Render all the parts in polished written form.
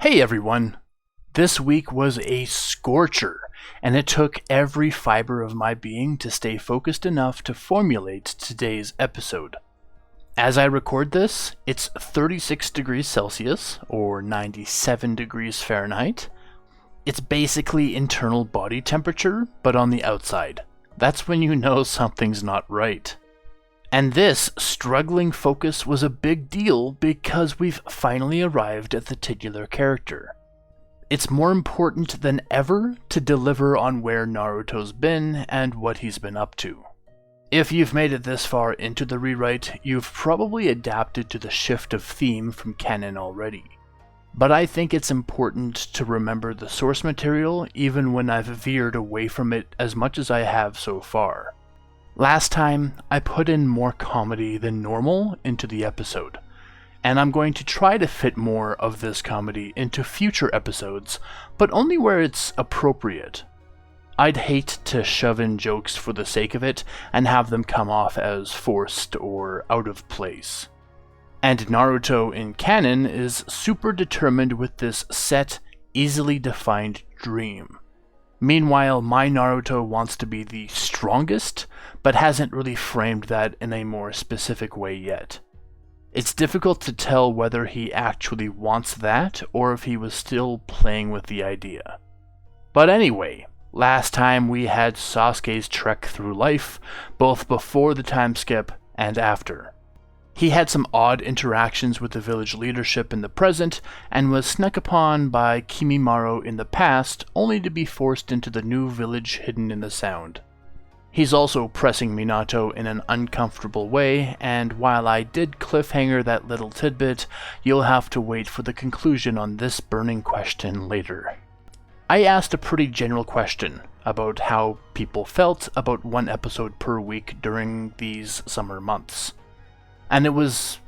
Hey everyone! This week was a scorcher, and it took every fiber of my being to stay focused enough to formulate today's episode. As I record this, it's 36 degrees Celsius, or 97 degrees Fahrenheit. It's basically internal body temperature, but on the outside. That's when you know something's not right. And this struggling focus was a big deal because we've finally arrived at the titular character. It's more important than ever to deliver on where Naruto's been and what he's been up to. If you've made it this far into the rewrite, you've probably adapted to the shift of theme from canon already. But I think it's important to remember the source material even when I've veered away from it as much as I have so far. Last time, I put in more comedy than normal into the episode, and I'm going to try to fit more of this comedy into future episodes, but only where it's appropriate. I'd hate to shove in jokes for the sake of it and have them come off as forced or out of place. And Naruto in canon is super determined with this set, easily defined dream. Meanwhile, my Naruto wants to be the strongest, but hasn't really framed that in a more specific way yet. It's difficult to tell whether he actually wants that, or if he was still playing with the idea. But anyway, last time we had Sasuke's trek through life, both before the time skip and after. He had some odd interactions with the village leadership in the present, and was snuck upon by Kimimaro in the past, only to be forced into the new village hidden in the Sound. He's also pressing Minato in an uncomfortable way, and while I did cliffhanger that little tidbit, you'll have to wait for the conclusion on this burning question later. I asked a pretty general question about how people felt about one episode per week during these summer months. And it was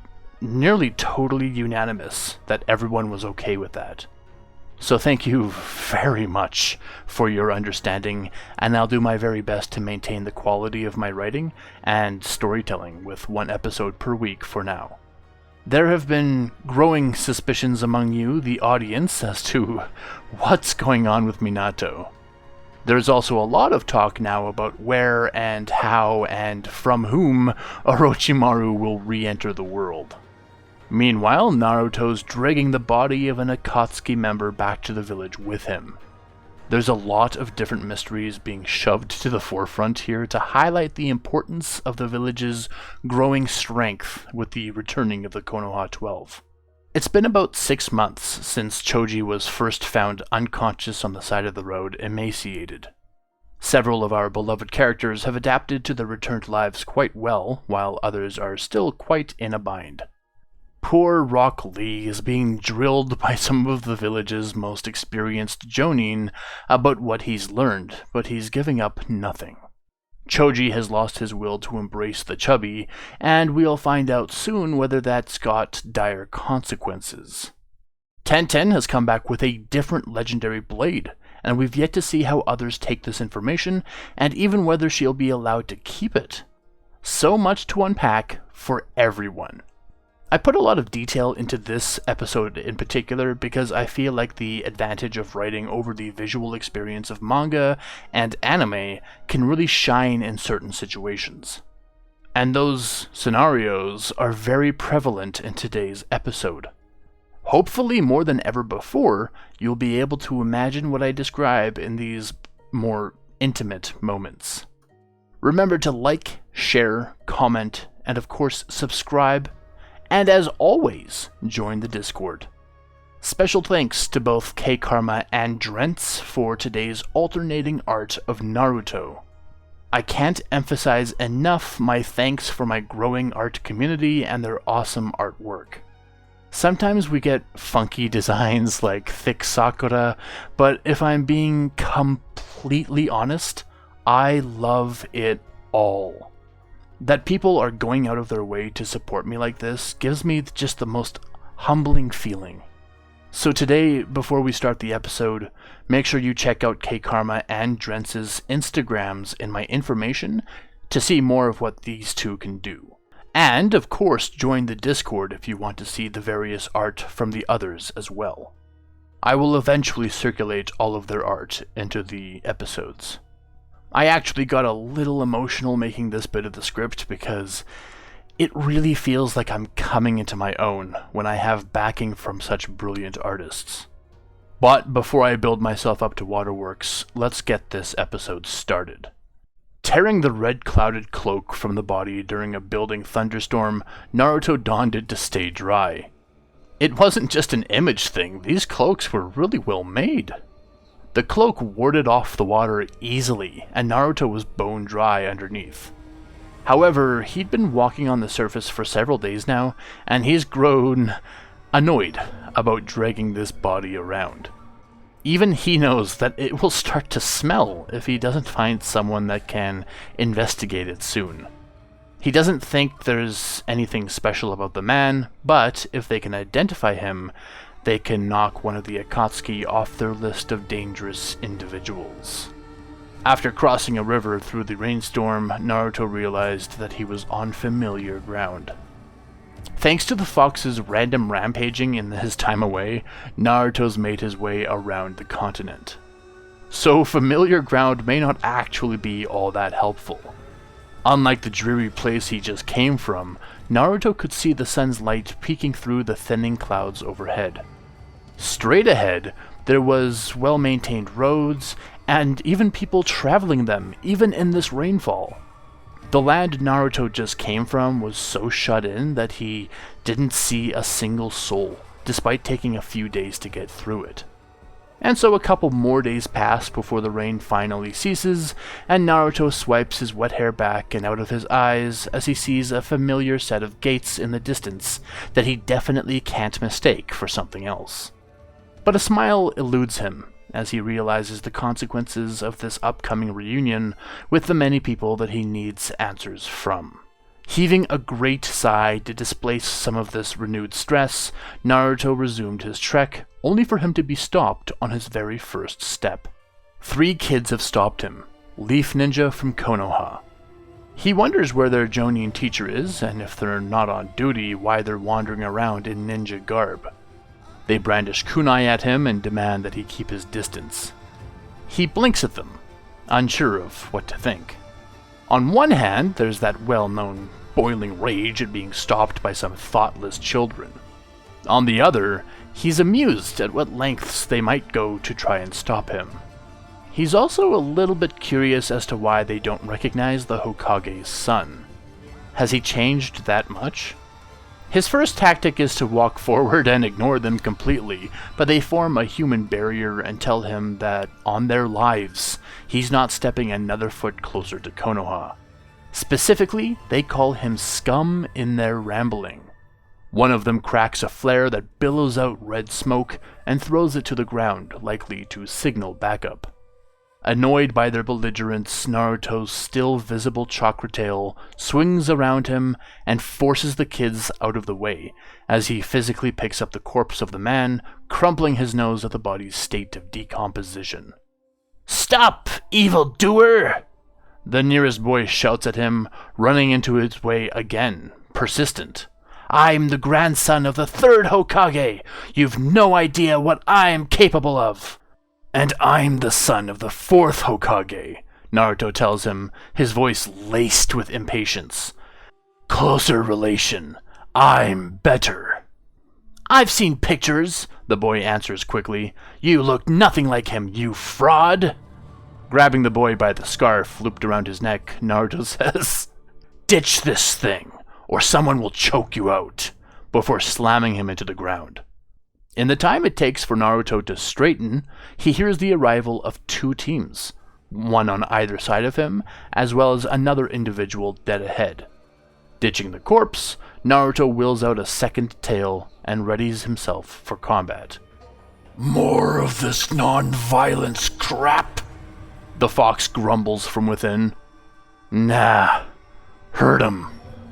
nearly totally unanimous that everyone was okay with that. So thank you very much for your understanding, and I'll do my very best to maintain the quality of my writing and storytelling with one episode per week for now. There have been growing suspicions among you, the audience, as to what's going on with Minato. There's also a lot of talk now about where and how and from whom Orochimaru will re-enter the world. Meanwhile, Naruto's dragging the body of an Akatsuki member back to the village with him. There's a lot of different mysteries being shoved to the forefront here to highlight the importance of the village's growing strength with the returning of the Konoha 12. It's been about 6 months since Choji was first found unconscious on the side of the road, emaciated. Several of our beloved characters have adapted to the returned lives quite well, while others are still quite in a bind. Poor Rock Lee is being drilled by some of the village's most experienced jonin about what he's learned, but he's giving up nothing. Choji has lost his will to embrace the chubby, and we'll find out soon whether that's got dire consequences. Tenten has come back with a different legendary blade, and we've yet to see how others take this information, and even whether she'll be allowed to keep it. So much to unpack for everyone. I put a lot of detail into this episode in particular because I feel like the advantage of writing over the visual experience of manga and anime can really shine in certain situations. And those scenarios are very prevalent in today's episode. Hopefully more than ever before, you'll be able to imagine what I describe in these more intimate moments. Remember to like, share, comment, and of course subscribe. And as always, join the Discord. Special thanks to both K-Karma and Drents for today's alternating art of Naruto. I can't emphasize enough my thanks for my growing art community and their awesome artwork. Sometimes we get funky designs like thick Sakura, but if I'm being completely honest, I love it all. That people are going out of their way to support me like this gives me just the most humbling feeling. So today, before we start the episode, make sure you check out K-Karma and Drentz's Instagrams in my information to see more of what these two can do. And, of course, join the Discord if you want to see the various art from the others as well. I will eventually circulate all of their art into the episodes. I actually got a little emotional making this bit of the script because it really feels like I'm coming into my own when I have backing from such brilliant artists. But before I build myself up to waterworks, let's get this episode started. Tearing the red-clouded cloak from the body during a building thunderstorm, Naruto donned it to stay dry. It wasn't just an image thing, these cloaks were really well made. The cloak warded off the water easily, and Naruto was bone dry underneath. However, he'd been walking on the surface for several days now, and he's grown annoyed about dragging this body around. Even he knows that it will start to smell if he doesn't find someone that can investigate it soon. He doesn't think there's anything special about the man, but if they can identify him, they can knock one of the Akatsuki off their list of dangerous individuals. After crossing a river through the rainstorm, Naruto realized that he was on familiar ground. Thanks to the fox's random rampaging in his time away, Naruto's made his way around the continent. So familiar ground may not actually be all that helpful. Unlike the dreary place he just came from, Naruto could see the sun's light peeking through the thinning clouds overhead. Straight ahead, there was well-maintained roads, and even people traveling them, even in this rainfall. The land Naruto just came from was so shut in that he didn't see a single soul, despite taking a few days to get through it. And so a couple more days pass before the rain finally ceases, and Naruto swipes his wet hair back and out of his eyes as he sees a familiar set of gates in the distance that he definitely can't mistake for something else. But a smile eludes him as he realizes the consequences of this upcoming reunion with the many people that he needs answers from. Heaving a great sigh to displace some of this renewed stress, Naruto resumed his trek, only for him to be stopped on his very first step. 3 kids have stopped him, Leaf Ninja from Konoha. He wonders where their Jonin teacher is, and if they're not on duty, why they're wandering around in ninja garb. They brandish kunai at him and demand that he keep his distance. He blinks at them, unsure of what to think. On one hand, there's that well-known boiling rage at being stopped by some thoughtless children. On the other, he's amused at what lengths they might go to try and stop him. He's also a little bit curious as to why they don't recognize the Hokage's son. Has he changed that much? His first tactic is to walk forward and ignore them completely, but they form a human barrier and tell him that, on their lives, he's not stepping another foot closer to Konoha. Specifically, they call him scum in their rambling. One of them cracks a flare that billows out red smoke and throws it to the ground, likely to signal backup. Annoyed by their belligerence, Naruto's still visible chakra tail swings around him and forces the kids out of the way, as he physically picks up the corpse of the man, crumpling his nose at the body's state of decomposition. "Stop, evildoer!" The nearest boy shouts at him, running into his way again, persistent. "I'm the grandson of the 3rd Hokage! You've no idea what I'm capable of!" "And I'm the son of the 4th Hokage," Naruto tells him, his voice laced with impatience. "Closer relation. I'm better." "I've seen pictures," the boy answers quickly. "You look nothing like him, you fraud!" Grabbing the boy by the scarf looped around his neck, Naruto says, "Ditch this thing, or someone will choke you out," before slamming him into the ground. In the time it takes for Naruto to straighten, he hears the arrival of 2 teams, one on either side of him, as well as another individual dead ahead. Ditching the corpse, Naruto wills out a second tail and readies himself for combat. "More of this non-violence crap," the fox grumbles from within. "Nah, hurt him,"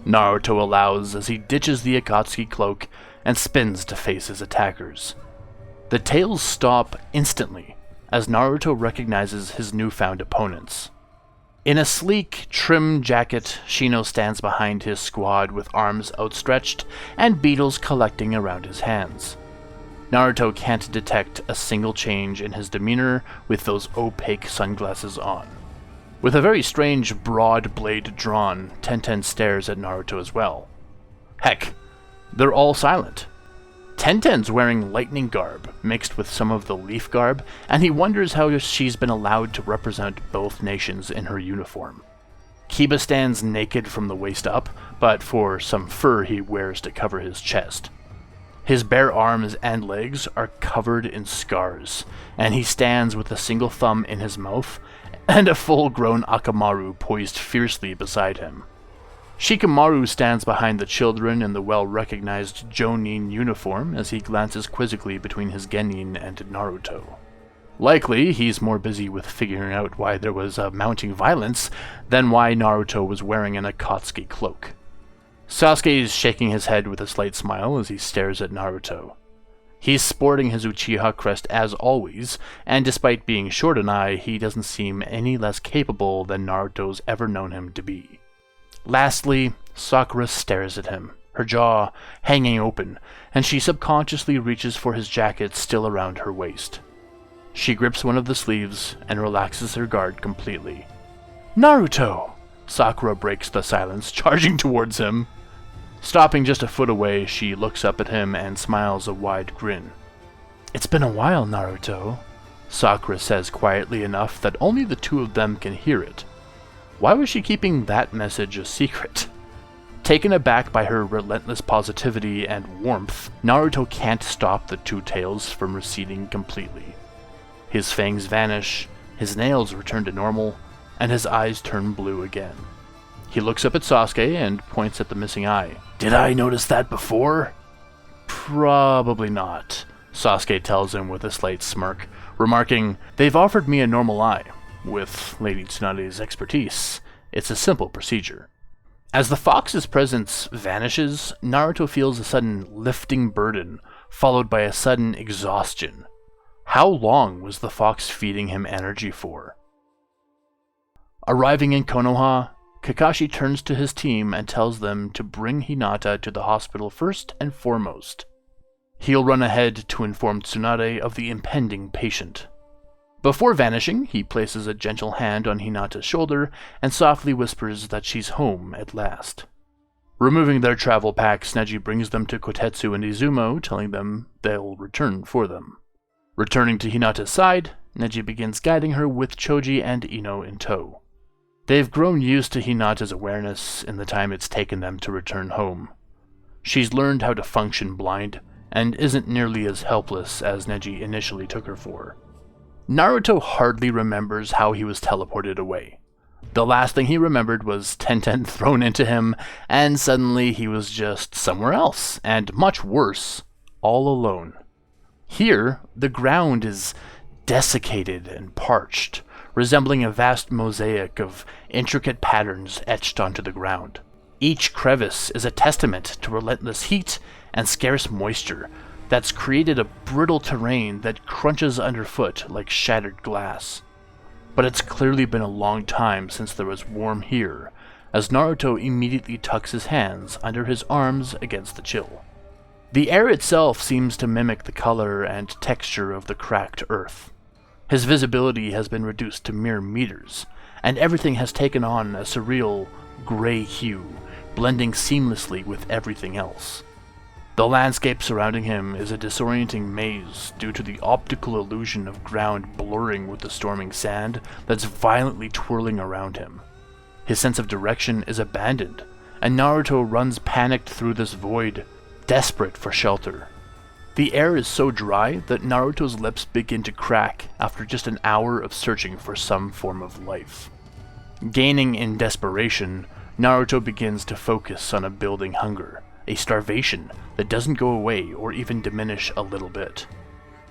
Naruto allows as he ditches the Akatsuki cloak and spins to face his attackers. The tails stop instantly as Naruto recognizes his newfound opponents. In a sleek, trim jacket, Shino stands behind his squad with arms outstretched and beetles collecting around his hands. Naruto can't detect a single change in his demeanor with those opaque sunglasses on. With a very strange broad blade drawn, Tenten stares at Naruto as well. Heck, they're all silent. Tenten's wearing lightning garb mixed with some of the leaf garb, and he wonders how she's been allowed to represent both nations in her uniform. Kiba stands naked from the waist up, but for some fur he wears to cover his chest. His bare arms and legs are covered in scars, and he stands with a single thumb in his mouth and a full-grown Akamaru poised fiercely beside him. Shikamaru stands behind the children in the well-recognized Jonin uniform as he glances quizzically between his genin and Naruto. Likely, he's more busy with figuring out why there was mounting violence than why Naruto was wearing an Akatsuki cloak. Sasuke is shaking his head with a slight smile as he stares at Naruto. He's sporting his Uchiha crest as always, and despite being short an eye, he doesn't seem any less capable than Naruto's ever known him to be. Lastly, Sakura stares at him, her jaw hanging open, and she subconsciously reaches for his jacket still around her waist. She grips one of the sleeves and relaxes her guard completely. "Naruto!" Sakura breaks the silence, charging towards him. Stopping just a foot away, she looks up at him and smiles a wide grin. "It's been a while, Naruto," Sakura says quietly enough that only the two of them can hear it. Why was she keeping that message a secret? Taken aback by her relentless positivity and warmth, Naruto can't stop the two tails from receding completely. His fangs vanish, his nails return to normal, and his eyes turn blue again. He looks up at Sasuke and points at the missing eye. "Did I notice that before?" "Probably not," Sasuke tells him with a slight smirk, remarking, "They've offered me a normal eye. With Lady Tsunade's expertise, it's a simple procedure." As the fox's presence vanishes, Naruto feels a sudden lifting burden, followed by a sudden exhaustion. How long was the fox feeding him energy for? Arriving in Konoha, Kakashi turns to his team and tells them to bring Hinata to the hospital first and foremost. He'll run ahead to inform Tsunade of the impending patient. Before vanishing, he places a gentle hand on Hinata's shoulder and softly whispers that she's home at last. Removing their travel packs, Neji brings them to Kotetsu and Izumo, telling them they'll return for them. Returning to Hinata's side, Neji begins guiding her with Choji and Ino in tow. They've grown used to Hinata's awareness in the time it's taken them to return home. She's learned how to function blind, and isn't nearly as helpless as Neji initially took her for. Naruto hardly remembers how he was teleported away. The last thing he remembered was Tenten thrown into him, and suddenly he was just somewhere else, and much worse, all alone. Here, the ground is desiccated and parched, resembling a vast mosaic of intricate patterns etched onto the ground. Each crevice is a testament to relentless heat and scarce moisture that's created a brittle terrain that crunches underfoot like shattered glass. But it's clearly been a long time since there was warm here, as Naruto immediately tucks his hands under his arms against the chill. The air itself seems to mimic the color and texture of the cracked earth. His visibility has been reduced to mere meters, and everything has taken on a surreal, gray hue, blending seamlessly with everything else. The landscape surrounding him is a disorienting maze due to the optical illusion of ground blurring with the storming sand that's violently twirling around him. His sense of direction is abandoned, and Naruto runs panicked through this void, desperate for shelter. The air is so dry that Naruto's lips begin to crack after just an hour of searching for some form of life. Gaining in desperation, Naruto begins to focus on a building hunger, a starvation that doesn't go away or even diminish a little bit.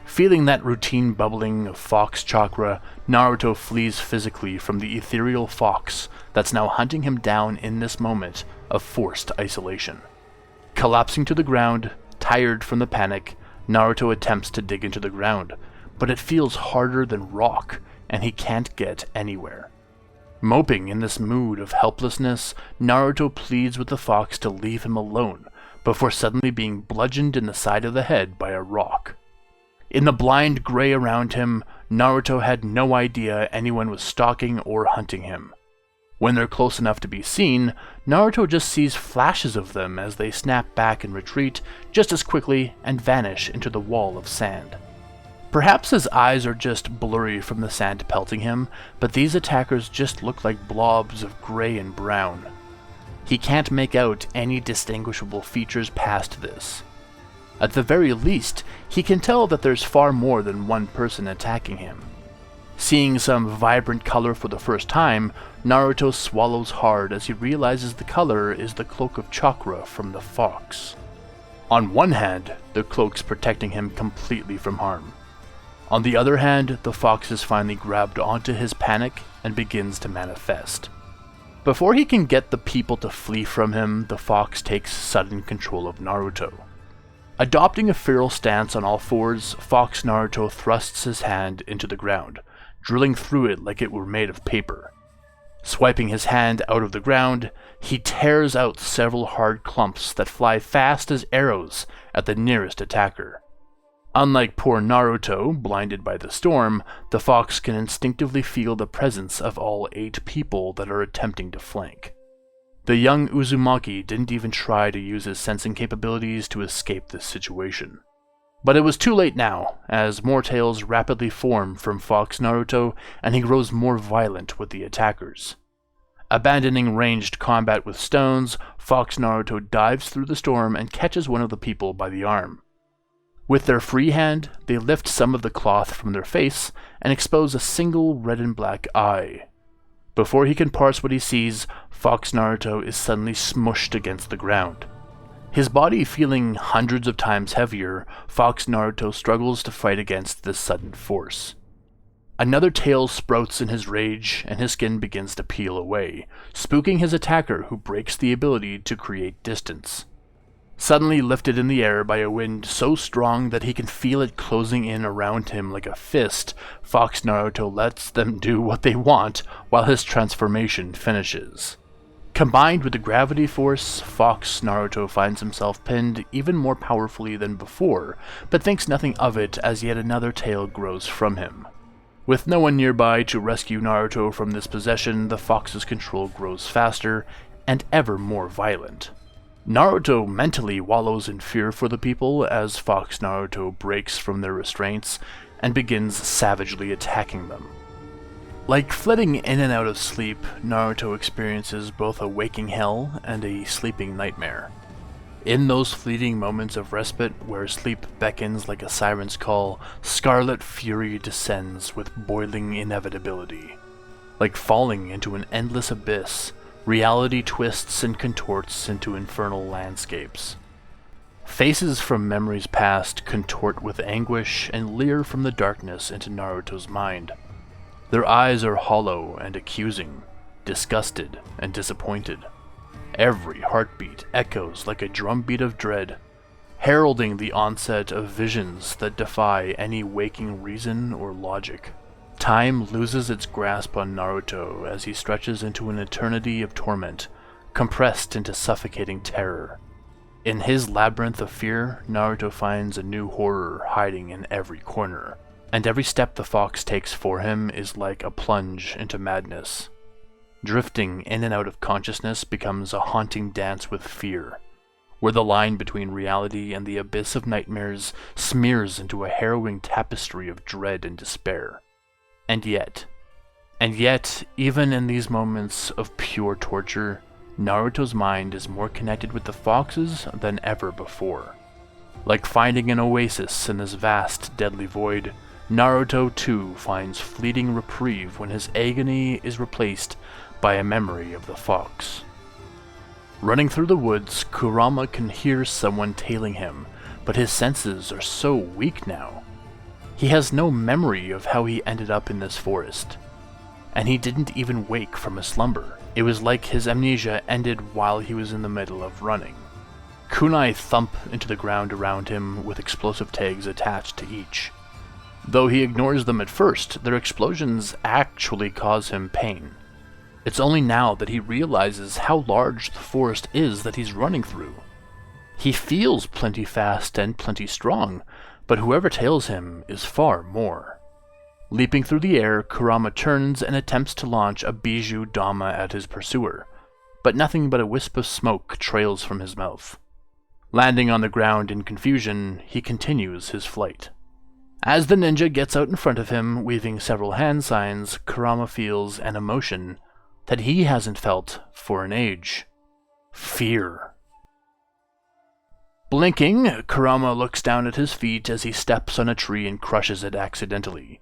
Feeling that routine bubbling of fox chakra, Naruto flees physically from the ethereal fox that's now hunting him down in this moment of forced isolation. Collapsing to the ground, tired from the panic, Naruto attempts to dig into the ground, but it feels harder than rock, and he can't get anywhere. Moping in this mood of helplessness, Naruto pleads with the fox to leave him alone, before suddenly being bludgeoned in the side of the head by a rock. In the blind gray around him, Naruto had no idea anyone was stalking or hunting him. When they're close enough to be seen, Naruto just sees flashes of them as they snap back and retreat just as quickly and vanish into the wall of sand. Perhaps his eyes are just blurry from the sand pelting him, but these attackers just look like blobs of gray and brown. He can't make out any distinguishable features past this. At the very least, he can tell that there's far more than one person attacking him. Seeing some vibrant color for the first time, Naruto swallows hard as he realizes the color is the cloak of chakra from the fox. On one hand, the cloak's protecting him completely from harm. On the other hand, the fox is finally grabbed onto his panic and begins to manifest. Before he can get the people to flee from him, the fox takes sudden control of Naruto. Adopting a feral stance on all fours, Fox Naruto thrusts his hand into the ground, drilling through it like it were made of paper. Swiping his hand out of the ground, he tears out several hard clumps that fly fast as arrows at the nearest attacker. Unlike poor Naruto, blinded by the storm, the fox can instinctively feel the presence of all 8 people that are attempting to flank. The young Uzumaki didn't even try to use his sensing capabilities to escape this situation. But it was too late now, as more tails rapidly form from Fox Naruto, and he grows more violent with the attackers. Abandoning ranged combat with stones, Fox Naruto dives through the storm and catches one of the people by the arm. With their free hand, they lift some of the cloth from their face and expose a single red and black eye. Before he can parse what he sees, Fox Naruto is suddenly smushed against the ground. His body feeling hundreds of times heavier, Fox Naruto struggles to fight against this sudden force. Another tail sprouts in his rage, and his skin begins to peel away, spooking his attacker who breaks the ability to create distance. Suddenly lifted in the air by a wind so strong that he can feel it closing in around him like a fist, Fox Naruto lets them do what they want while his transformation finishes. Combined with the gravity force, Fox Naruto finds himself pinned even more powerfully than before, but thinks nothing of it as yet another tail grows from him. With no one nearby to rescue Naruto from this possession, the fox's control grows faster and ever more violent. Naruto mentally wallows in fear for the people as Fox Naruto breaks from their restraints and begins savagely attacking them. Like flitting in and out of sleep, Naruto experiences both a waking hell and a sleeping nightmare. In those fleeting moments of respite where sleep beckons like a siren's call, scarlet fury descends with boiling inevitability. Like falling into an endless abyss, reality twists and contorts into infernal landscapes. Faces from memories past contort with anguish and leer from the darkness into Naruto's mind. Their eyes are hollow and accusing, disgusted and disappointed. Every heartbeat echoes like a drumbeat of dread, heralding the onset of visions that defy any waking reason or logic. Time loses its grasp on Naruto as he stretches into an eternity of torment, compressed into suffocating terror. In his labyrinth of fear, Naruto finds a new horror hiding in every corner, and every step the fox takes for him is like a plunge into madness. Drifting in and out of consciousness becomes a haunting dance with fear, where the line between reality and the abyss of nightmares smears into a harrowing tapestry of dread and despair. And yet, even in these moments of pure torture, Naruto's mind is more connected with the foxes than ever before. Like finding an oasis in this vast, deadly void, Naruto too finds fleeting reprieve when his agony is replaced by a memory of the fox. Running through the woods, Kurama can hear someone tailing him, but his senses are so weak now. He has no memory of how he ended up in this forest, and he didn't even wake from a slumber. It was like his amnesia ended while he was in the middle of running. Kunai thump into the ground around him with explosive tags attached to each. Though he ignores them at first, their explosions actually cause him pain. It's only now that he realizes how large the forest is that he's running through. He feels plenty fast and plenty strong, but whoever tails him is far more. Leaping through the air, Kurama turns and attempts to launch a bijou dama at his pursuer, but nothing but a wisp of smoke trails from his mouth. Landing on the ground in confusion, he continues his flight. As the ninja gets out in front of him, weaving several hand signs, Kurama feels an emotion that he hasn't felt for an age. Fear. Blinking, Kurama looks down at his feet as he steps on a tree and crushes it accidentally.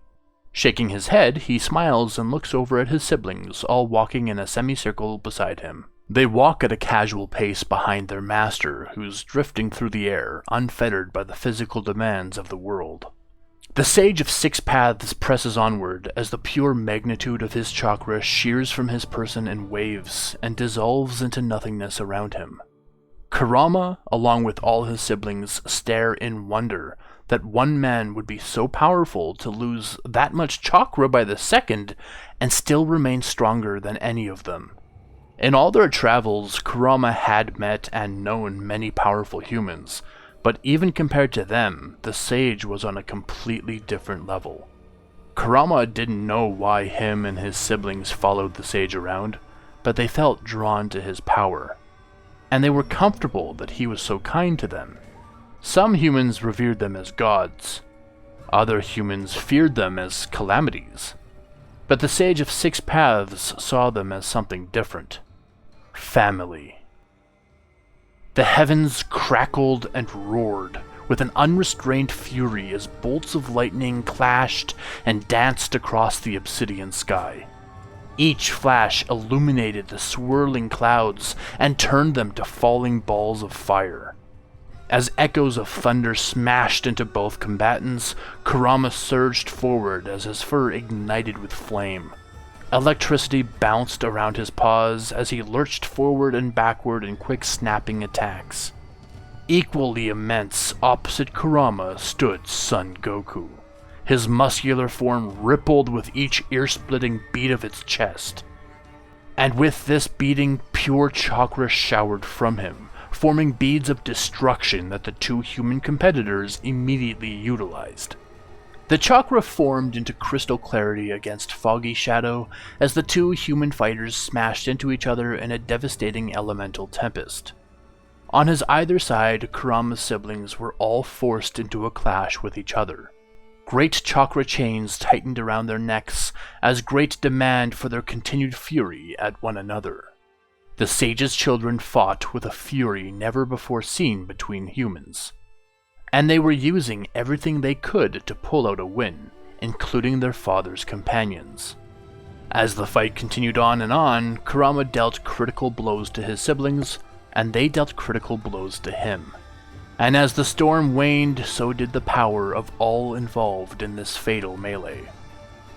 Shaking his head, he smiles and looks over at his siblings, all walking in a semicircle beside him. They walk at a casual pace behind their master, who's drifting through the air, unfettered by the physical demands of the world. The Sage of Six Paths presses onward as the pure magnitude of his chakra shears from his person in waves and dissolves into nothingness around him. Kurama, along with all his siblings, stare in wonder that one man would be so powerful to lose that much chakra by the second and still remain stronger than any of them. In all their travels, Kurama had met and known many powerful humans, but even compared to them, the sage was on a completely different level. Kurama didn't know why him and his siblings followed the sage around, but they felt drawn to his power. And they were comfortable that he was so kind to them. Some humans revered them as gods. Other humans feared them as calamities. But the Sage of Six Paths saw them as something different. Family. The heavens crackled and roared with an unrestrained fury as bolts of lightning clashed and danced across the obsidian sky. Each flash illuminated the swirling clouds and turned them to falling balls of fire. As echoes of thunder smashed into both combatants, Kurama surged forward as his fur ignited with flame. Electricity bounced around his paws as he lurched forward and backward in quick snapping attacks. Equally immense, opposite Kurama stood Son Goku. His muscular form rippled with each ear-splitting beat of its chest. And with this beating, pure chakra showered from him, forming beads of destruction that the two human competitors immediately utilized. The chakra formed into crystal clarity against foggy shadow as the two human fighters smashed into each other in a devastating elemental tempest. On his either side, Kurama's siblings were all forced into a clash with each other. Great chakra chains tightened around their necks as great demand for their continued fury at one another. The sage's children fought with a fury never before seen between humans. And they were using everything they could to pull out a win, including their father's companions. As the fight continued on, Kurama dealt critical blows to his siblings, and they dealt critical blows to him. And as the storm waned, so did the power of all involved in this fatal melee.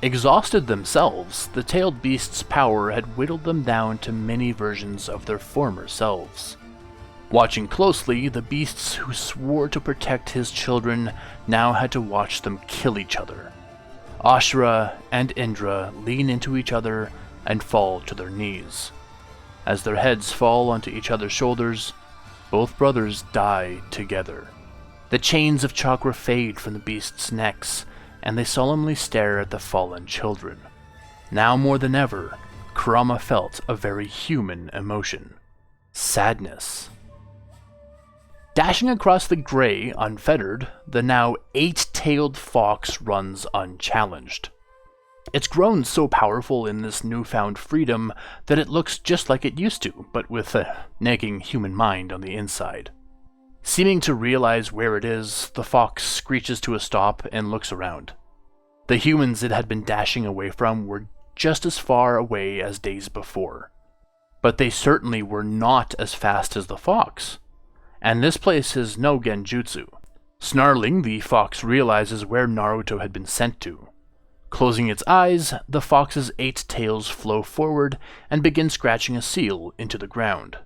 Exhausted themselves, the tailed beast's power had whittled them down to mini versions of their former selves. Watching closely, the beasts who swore to protect his children now had to watch them kill each other. Ashura and Indra lean into each other and fall to their knees. As their heads fall onto each other's shoulders, both brothers die together. The chains of chakra fade from the beasts' necks, and they solemnly stare at the fallen children. Now more than ever, Kurama felt a very human emotion: sadness. Dashing across the gray, unfettered, the now 8-tailed fox runs unchallenged. It's grown so powerful in this newfound freedom that it looks just like it used to, but with a nagging human mind on the inside. Seeming to realize where it is, the fox screeches to a stop and looks around. The humans it had been dashing away from were just as far away as days before. But they certainly were not as fast as the fox. And this place is no genjutsu. Snarling, the fox realizes where Naruto had been sent to. Closing its eyes, the fox's 8 tails flow forward and begin scratching a seal into the ground.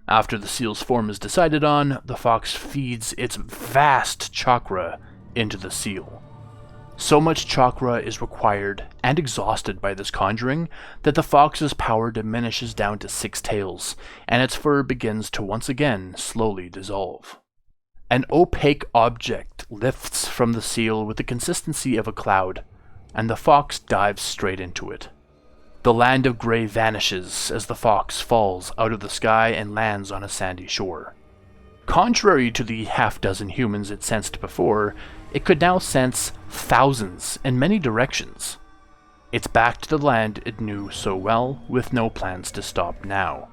After the seal's form is decided on, the fox feeds its vast chakra into the seal. So much chakra is required and exhausted by this conjuring that the fox's power diminishes down to 6 tails, and its fur begins to once again slowly dissolve. An opaque object lifts from the seal with the consistency of a cloud, and the fox dives straight into it. The land of gray vanishes as the fox falls out of the sky and lands on a sandy shore. Contrary to the half-dozen humans it sensed before, it could now sense thousands in many directions. It's back to the land it knew so well, with no plans to stop now.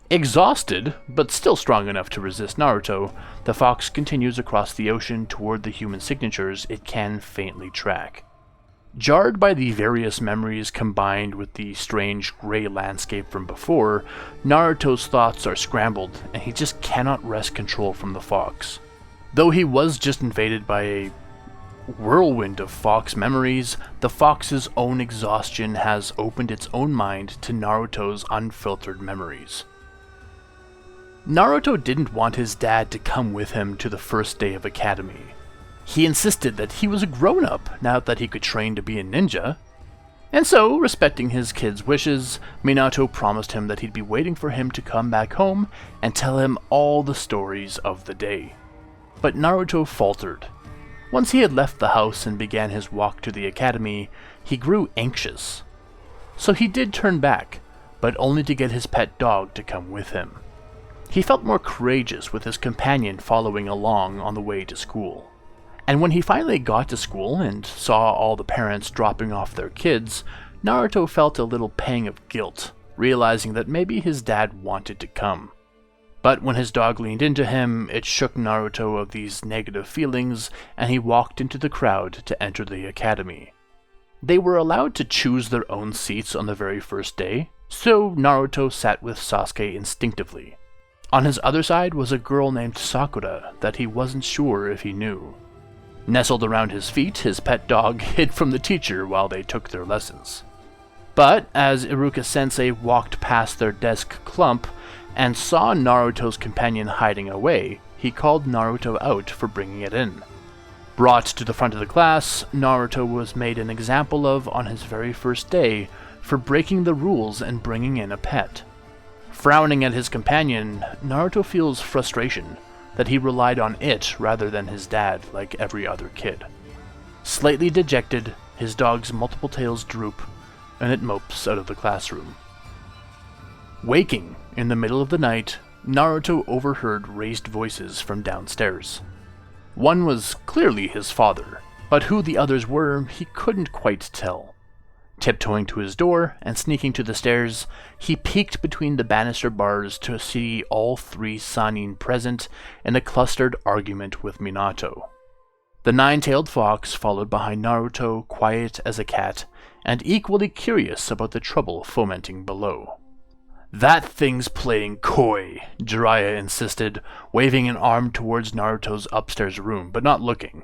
Exhausted, but still strong enough to resist Naruto, the fox continues across the ocean toward the human signatures it can faintly track. Jarred by the various memories combined with the strange gray landscape from before, Naruto's thoughts are scrambled, and he just cannot wrest control from the fox. Though he was just invaded by a whirlwind of fox memories, the fox's own exhaustion has opened its own mind to Naruto's unfiltered memories. Naruto didn't want his dad to come with him to the first day of academy. He insisted that he was a grown-up now that he could train to be a ninja. And so, respecting his kid's wishes, Minato promised him that he'd be waiting for him to come back home and tell him all the stories of the day. But Naruto faltered. Once he had left the house and began his walk to the academy, he grew anxious. So he did turn back, but only to get his pet dog to come with him. He felt more courageous with his companion following along on the way to school. And when he finally got to school and saw all the parents dropping off their kids, Naruto felt a little pang of guilt, realizing that maybe his dad wanted to come. But when his dog leaned into him, it shook Naruto of these negative feelings, and he walked into the crowd to enter the academy. They were allowed to choose their own seats on the very first day, so Naruto sat with Sasuke instinctively. On his other side was a girl named Sakura that he wasn't sure if he knew. Nestled around his feet, his pet dog hid from the teacher while they took their lessons. But as Iruka-sensei walked past their desk clump and saw Naruto's companion hiding away, he called Naruto out for bringing it in. Brought to the front of the class, Naruto was made an example of on his very first day for breaking the rules and bringing in a pet. Frowning at his companion, Naruto feels frustration that he relied on it rather than his dad like every other kid. Slightly dejected, his dog's multiple tails droop, and it mopes out of the classroom. Waking in the middle of the night, Naruto overheard raised voices from downstairs. One was clearly his father, but who the others were, he couldn't quite tell. Tiptoeing to his door and sneaking to the stairs, he peeked between the banister bars to see all three Sannin present in a clustered argument with Minato. The nine-tailed fox followed behind Naruto, quiet as a cat, and equally curious about the trouble fomenting below. "That thing's playing coy," Jiraiya insisted, waving an arm towards Naruto's upstairs room, but not looking.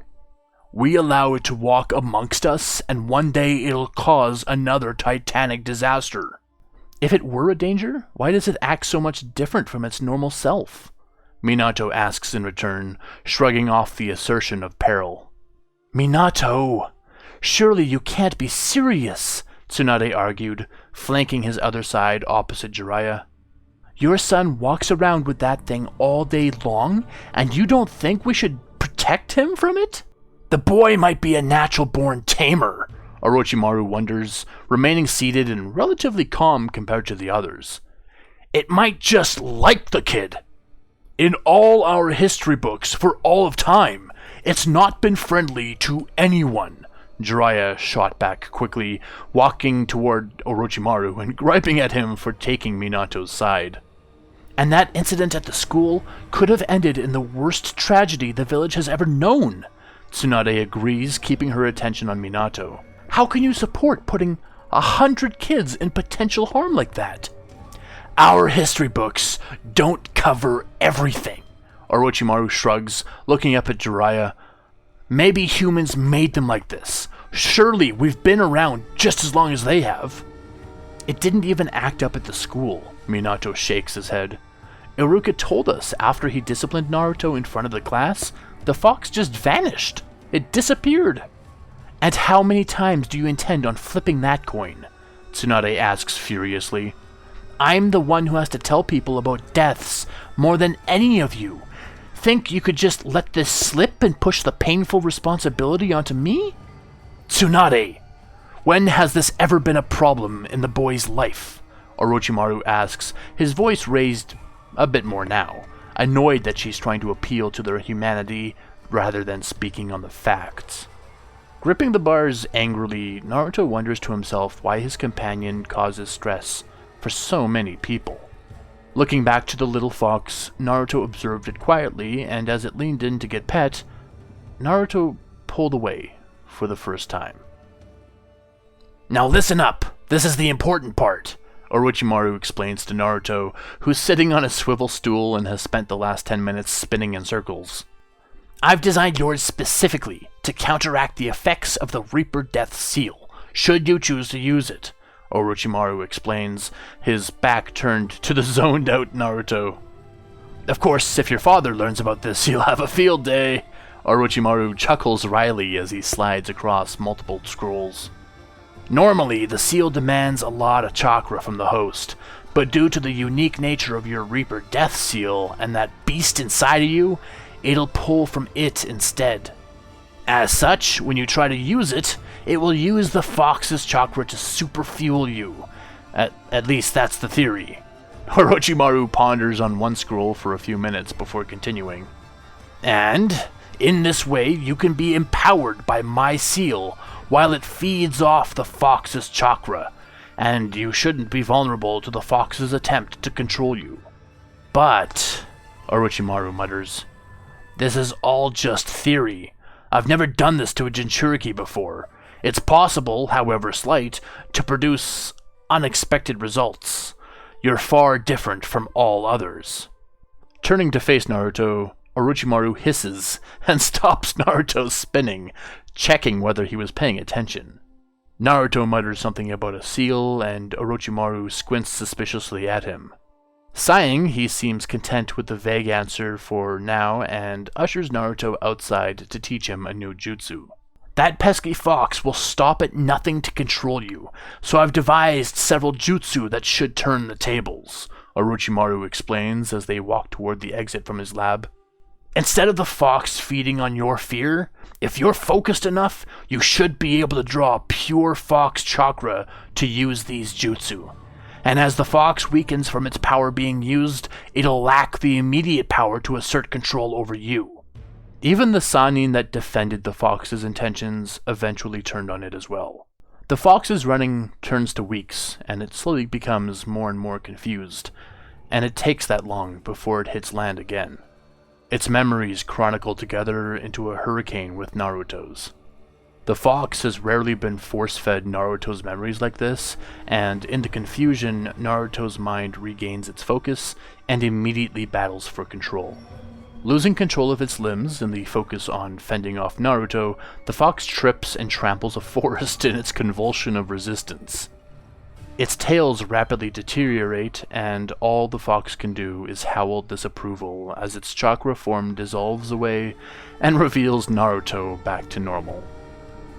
"We allow it to walk amongst us, and one day it'll cause another titanic disaster." "If it were a danger, why does it act so much different from its normal self?" Minato asks in return, shrugging off the assertion of peril. "Minato! Surely you can't be serious," Tsunade argued, flanking his other side opposite Jiraiya. "Your son walks around with that thing all day long, and you don't think we should protect him from it?" "The boy might be a natural-born tamer," Orochimaru wonders, remaining seated and relatively calm compared to the others. "It might just like the kid. In all our history books for all of time, it's not been friendly to anyone," Jiraiya shot back quickly, walking toward Orochimaru and griping at him for taking Minato's side. "And that incident at the school could have ended in the worst tragedy the village has ever known," Tsunade agrees, keeping her attention on Minato. "How can you support putting 100 kids in potential harm like that?" "Our history books don't cover everything," Orochimaru shrugs, looking up at Jiraiya. "Maybe humans made them like this. Surely we've been around just as long as they have." "It didn't even act up at the school," Minato shakes his head. "Iruka told us after he disciplined Naruto in front of the class, the fox just vanished. It disappeared." "And how many times do you intend on flipping that coin?" Tsunade asks furiously. "I'm the one who has to tell people about deaths more than any of you. Think you could just let this slip and push the painful responsibility onto me? Tsunade, when has this ever been a problem in the boy's life? Orochimaru asks, his voice raised a bit more now, annoyed that she's trying to appeal to their humanity rather than speaking on the facts. Gripping the bars angrily, Naruto wonders to himself why his companion causes stress for so many people. Looking back to the little fox, Naruto observed it quietly, and as it leaned in to get pet, Naruto pulled away for the first time. Now listen up! This is the important part! Orochimaru explains to Naruto, who's sitting on a swivel stool and has spent the last 10 minutes spinning in circles. I've designed yours specifically to counteract the effects of the Reaper Death Seal, should you choose to use it, Orochimaru explains, his back turned to the zoned-out Naruto. Of course, if your father learns about this, he'll have a field day, Orochimaru chuckles wryly as he slides across multiple scrolls. Normally, the seal demands a lot of chakra from the host, but due to the unique nature of your Reaper Death Seal and that beast inside of you, it'll pull from it instead. As such, when you try to use it, it will use the fox's chakra to superfuel you. At least that's the theory. Orochimaru ponders on one scroll for a few minutes before continuing. And, in this way, you can be empowered by my seal while it feeds off the fox's chakra, and you shouldn't be vulnerable to the fox's attempt to control you. But, Orochimaru mutters, this is all just theory. I've never done this to a Jinchuriki before. It's possible, however slight, to produce unexpected results. You're far different from all others. Turning to face Naruto, Orochimaru hisses and stops Naruto's spinning, checking whether he was paying attention. Naruto mutters something about a seal, and Orochimaru squints suspiciously at him. Sighing, he seems content with the vague answer for now and ushers Naruto outside to teach him a new jutsu. That pesky fox will stop at nothing to control you, so I've devised several jutsu that should turn the tables, Orochimaru explains as they walk toward the exit from his lab. Instead of the fox feeding on your fear, if you're focused enough, you should be able to draw pure fox chakra to use these jutsu. And as the fox weakens from its power being used, it'll lack the immediate power to assert control over you. Even the Sannin that defended the fox's intentions eventually turned on it as well. The fox's running turns to weeks, and it slowly becomes more and more confused, and it takes that long before it hits land again. Its memories chronicle together into a hurricane with Naruto's. The fox has rarely been force-fed Naruto's memories like this, and in the confusion, Naruto's mind regains its focus and immediately battles for control. Losing control of its limbs in the focus on fending off Naruto, the fox trips and tramples a forest in its convulsion of resistance. Its tails rapidly deteriorate, and all the fox can do is howl disapproval as its chakra form dissolves away and reveals Naruto back to normal.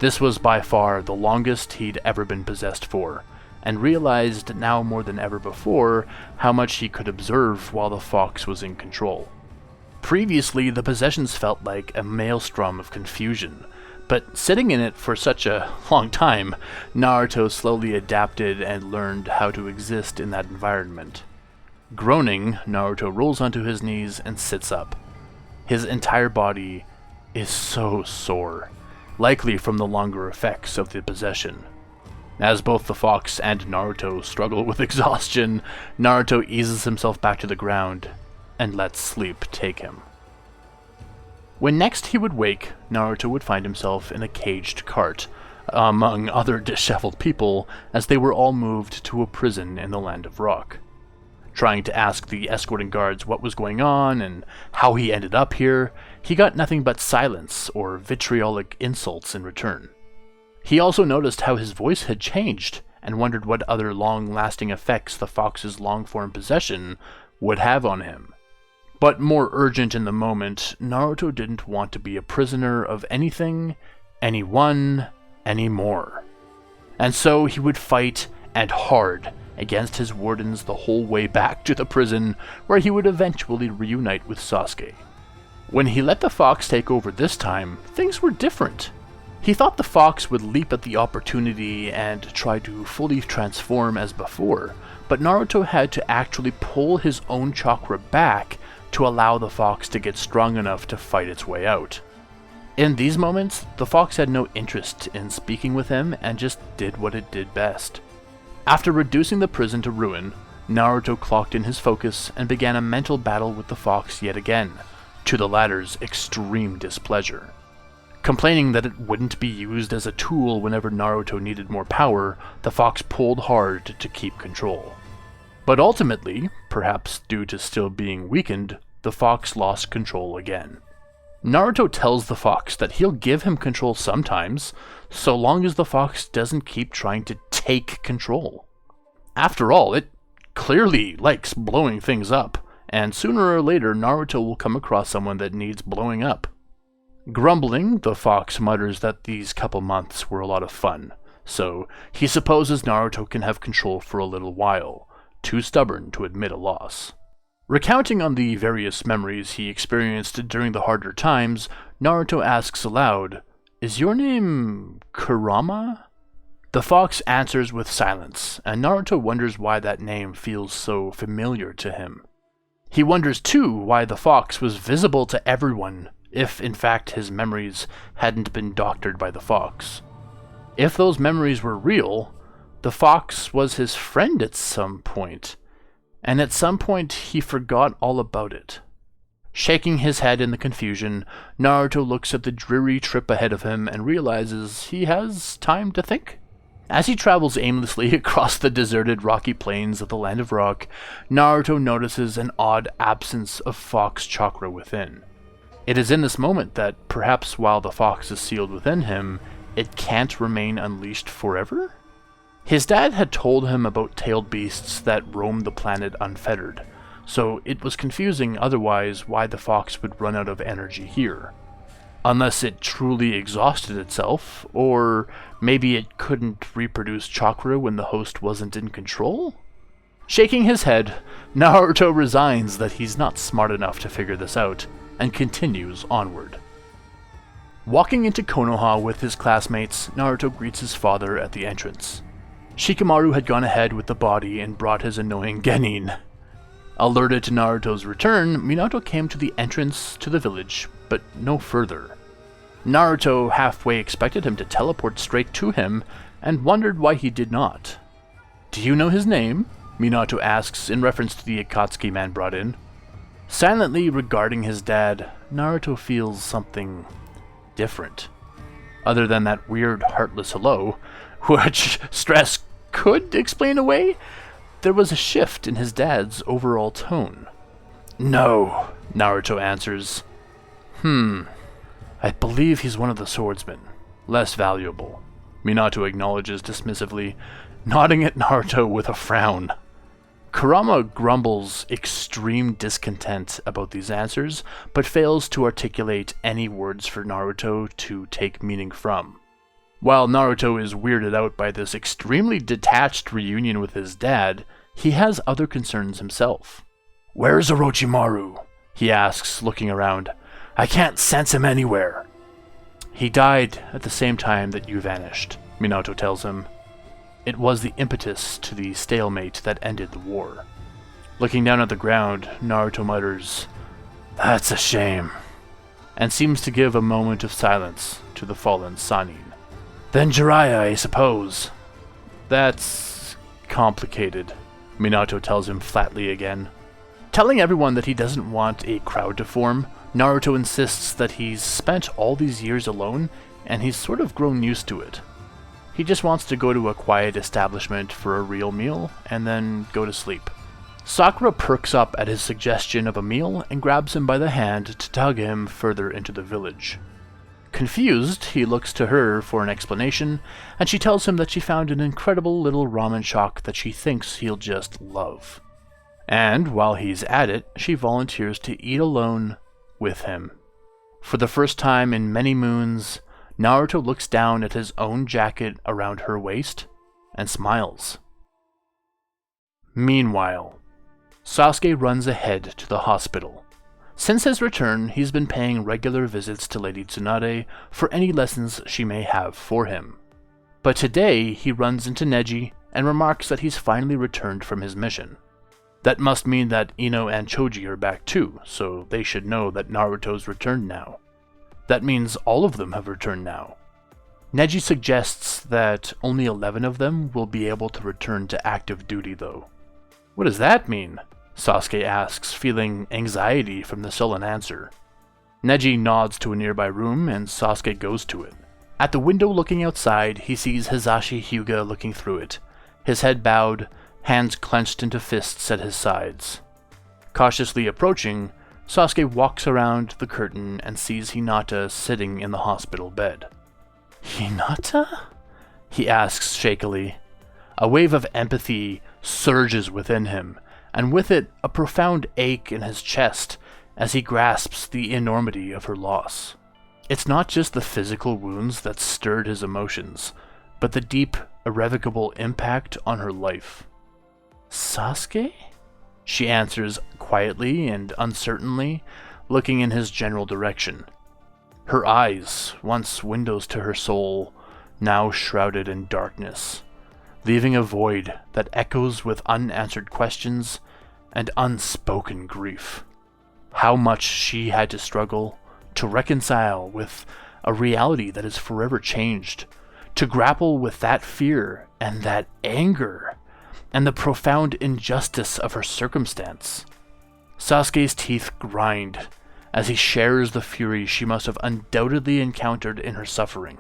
This was by far the longest he'd ever been possessed for, and realized now more than ever before how much he could observe while the fox was in control. Previously, the possessions felt like a maelstrom of confusion, but sitting in it for such a long time, Naruto slowly adapted and learned how to exist in that environment. Groaning, Naruto rolls onto his knees and sits up. His entire body is so sore, likely from the longer effects of the possession. As both the fox and Naruto struggle with exhaustion, Naruto eases himself back to the ground and lets sleep take him. When next he would wake, Naruto would find himself in a caged cart, among other disheveled people, as they were all moved to a prison in the Land of Rock. Trying to ask the escorting guards what was going on and how he ended up here, he got nothing but silence or vitriolic insults in return. He also noticed how his voice had changed, and wondered what other long-lasting effects the fox's long-form possession would have on him. But more urgent in the moment, Naruto didn't want to be a prisoner of anything, anyone, anymore. And so he would fight, and hard, against his wardens the whole way back to the prison, where he would eventually reunite with Sasuke. When he let the fox take over this time, things were different. He thought the fox would leap at the opportunity and try to fully transform as before, but Naruto had to actually pull his own chakra back to allow the fox to get strong enough to fight its way out. In these moments, the fox had no interest in speaking with him and just did what it did best. After reducing the prison to ruin, Naruto clocked in his focus and began a mental battle with the fox yet again, to the latter's extreme displeasure. Complaining that it wouldn't be used as a tool whenever Naruto needed more power, the fox pulled hard to keep control. But ultimately, perhaps due to still being weakened, the fox lost control again. Naruto tells the fox that he'll give him control sometimes, so long as the fox doesn't keep trying to take control. After all, it clearly likes blowing things up, and sooner or later Naruto will come across someone that needs blowing up. Grumbling, the fox mutters that these couple months were a lot of fun, so he supposes Naruto can have control for a little while, too stubborn to admit a loss. Recounting on the various memories he experienced during the harder times, Naruto asks aloud, "Is your name Kurama?" The fox answers with silence, and Naruto wonders why that name feels so familiar to him. He wonders too why the fox was visible to everyone, if in fact his memories hadn't been doctored by the fox. If those memories were real, the fox was his friend at some point, and at some point he forgot all about it. Shaking his head in the confusion, Naruto looks at the dreary trip ahead of him and realizes he has time to think. As he travels aimlessly across the deserted rocky plains of the Land of Rock, Naruto notices an odd absence of fox chakra within. It is in this moment that, perhaps while the fox is sealed within him, it can't remain unleashed forever? His dad had told him about tailed beasts that roamed the planet unfettered, so it was confusing otherwise why the fox would run out of energy here. Unless it truly exhausted itself, or maybe it couldn't reproduce chakra when the host wasn't in control? Shaking his head, Naruto resigns that he's not smart enough to figure this out, and continues onward. Walking into Konoha with his classmates, Naruto greets his father at the entrance. Shikamaru had gone ahead with the body and brought his annoying genin. Alerted to Naruto's return, Minato came to the entrance to the village, but no further. Naruto halfway expected him to teleport straight to him, and wondered why he did not. "Do you know his name?" Minato asks in reference to the Akatsuki man brought in. Silently regarding his dad, Naruto feels something different. Other than that weird heartless hello, which stress could explain away, there was a shift in his dad's overall tone. "No," Naruto answers. I believe he's one of the swordsmen. Less valuable," Minato acknowledges dismissively, nodding at Naruto with a frown. Kurama grumbles extreme discontent about these answers, but fails to articulate any words for Naruto to take meaning from. While Naruto is weirded out by this extremely detached reunion with his dad, he has other concerns himself. "Where's Orochimaru?" he asks, looking around. "I can't sense him anywhere." "He died at the same time that you vanished," Minato tells him. It was the impetus to the stalemate that ended the war. Looking down at the ground, Naruto mutters, "That's a shame," and seems to give a moment of silence to the fallen Sannin. "Then Jiraiya, I suppose." "That's complicated," Minato tells him flatly again. Telling everyone that he doesn't want a crowd to form, Naruto insists that he's spent all these years alone, and he's sort of grown used to it. He just wants to go to a quiet establishment for a real meal, and then go to sleep. Sakura perks up at his suggestion of a meal and grabs him by the hand to tug him further into the village. Confused, he looks to her for an explanation, and she tells him that she found an incredible little ramen shock that she thinks he'll just love. And while he's at it, she volunteers to eat alone with him. For the first time in many moons, Naruto looks down at his own jacket around her waist and smiles. Meanwhile, Sasuke runs ahead to the hospital. Since his return, he's been paying regular visits to Lady Tsunade for any lessons she may have for him. But today, he runs into Neji and remarks that he's finally returned from his mission. That must mean that Ino and Choji are back too, so they should know that Naruto's returned now. That means all of them have returned now. Neji suggests that only 11 of them will be able to return to active duty though. What does that mean? Sasuke asks, feeling anxiety from the sullen answer. Neji nods to a nearby room and Sasuke goes to it. At the window looking outside, he sees Hisashi Hyuga looking through it, his head bowed, hands clenched into fists at his sides. Cautiously approaching, Sasuke walks around the curtain and sees Hinata sitting in the hospital bed. Hinata? He asks shakily. A wave of empathy surges within him, and with it a profound ache in his chest as he grasps the enormity of her loss. It's not just the physical wounds that stirred his emotions, but the deep, irrevocable impact on her life. Sasuke? She answers quietly and uncertainly, looking in his general direction. Her eyes, once windows to her soul, now shrouded in darkness, leaving a void that echoes with unanswered questions and unspoken grief. How much she had to struggle to reconcile with a reality that is forever changed, to grapple with that fear and that anger, and the profound injustice of her circumstance. Sasuke's teeth grind as he shares the fury she must have undoubtedly encountered in her suffering.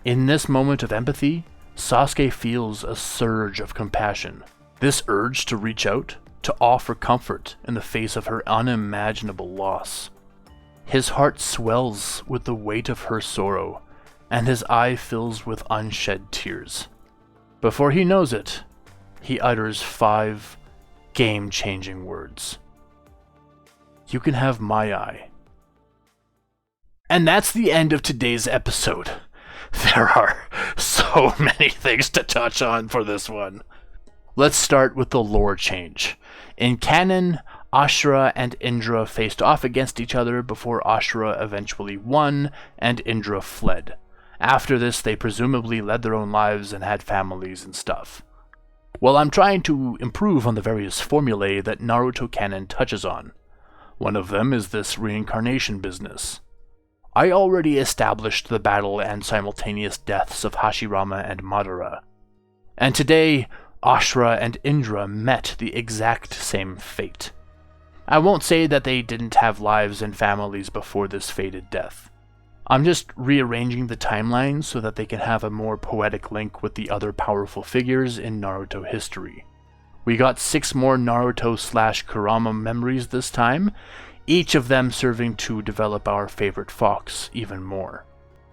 In this moment of empathy, Sasuke feels a surge of compassion. This urge to reach out, to offer comfort in the face of her unimaginable loss. His heart swells with the weight of her sorrow, and his eye fills with unshed tears. Before he knows it, he utters 5 game-changing words. You can have my eye. And that's the end of today's episode. There are so many things to touch on for this one. Let's start with the lore change. In canon, Ashura and Indra faced off against each other before Ashura eventually won and Indra fled. After this, they presumably led their own lives and had families and stuff. Well, I'm trying to improve on the various formulae that Naruto canon touches on. One of them is this reincarnation business. I already established the battle and simultaneous deaths of Hashirama and Madara. And today, Ashura and Indra met the exact same fate. I won't say that they didn't have lives and families before this fated death. I'm just rearranging the timeline so that they can have a more poetic link with the other powerful figures in Naruto history. We got 6 more Naruto/Kurama memories this time, each of them serving to develop our favorite fox even more.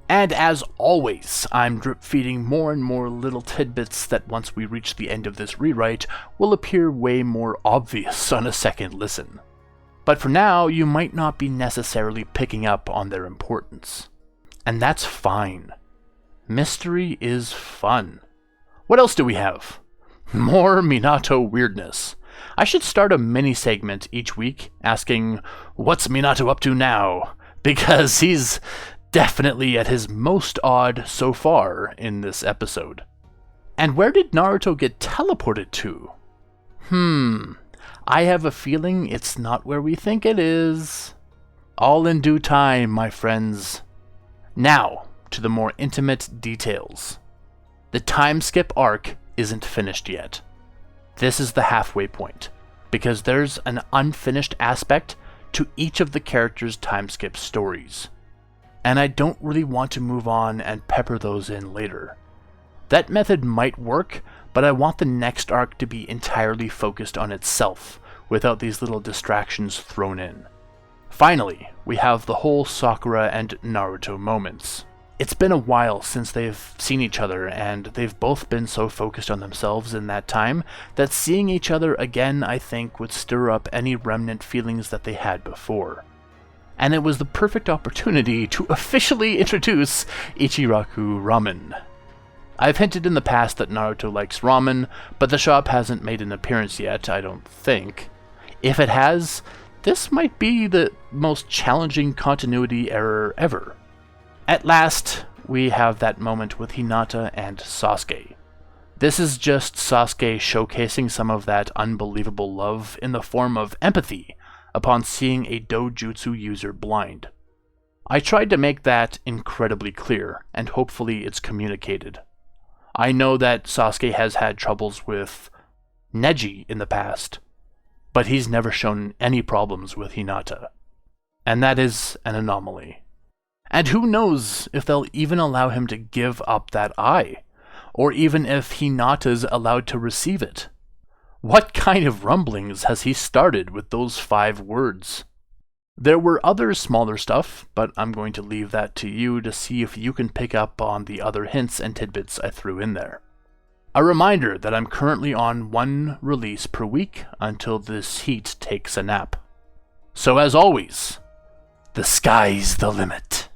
And as always, I'm drip-feeding more and more little tidbits that once we reach the end of this rewrite will appear way more obvious on a second listen. But for now, you might not be necessarily picking up on their importance. And that's fine. Mystery is fun. What else do we have? More Minato weirdness. I should start a mini-segment each week asking, what's Minato up to now? Because he's definitely at his most odd so far in this episode. And where did Naruto get teleported to? I have a feeling it's not where we think it is. All in due time, my friends. Now, to the more intimate details. The time skip arc isn't finished yet. This is the halfway point, because there's an unfinished aspect to each of the characters' time skip stories. And I don't really want to move on and pepper those in later. That method might work, but I want the next arc to be entirely focused on itself, without these little distractions thrown in. Finally, we have the whole Sakura and Naruto moments. It's been a while since they've seen each other, and they've both been so focused on themselves in that time that seeing each other again, I think, would stir up any remnant feelings that they had before. And it was the perfect opportunity to officially introduce Ichiraku Ramen. I've hinted in the past that Naruto likes ramen, but the shop hasn't made an appearance yet, I don't think. If it has, this might be the most challenging continuity error ever. At last, we have that moment with Hinata and Sasuke. This is just Sasuke showcasing some of that unbelievable love in the form of empathy upon seeing a dojutsu user blind. I tried to make that incredibly clear, and hopefully it's communicated. I know that Sasuke has had troubles with Neji in the past, but he's never shown any problems with Hinata. And that is an anomaly. And who knows if they'll even allow him to give up that eye, or even if Hinata's allowed to receive it. What kind of rumblings has he started with those 5 words? There were other smaller stuff, but I'm going to leave that to you to see if you can pick up on the other hints and tidbits I threw in there. A reminder that I'm currently on 1 release per week until this heat takes a nap. So as always, the sky's the limit.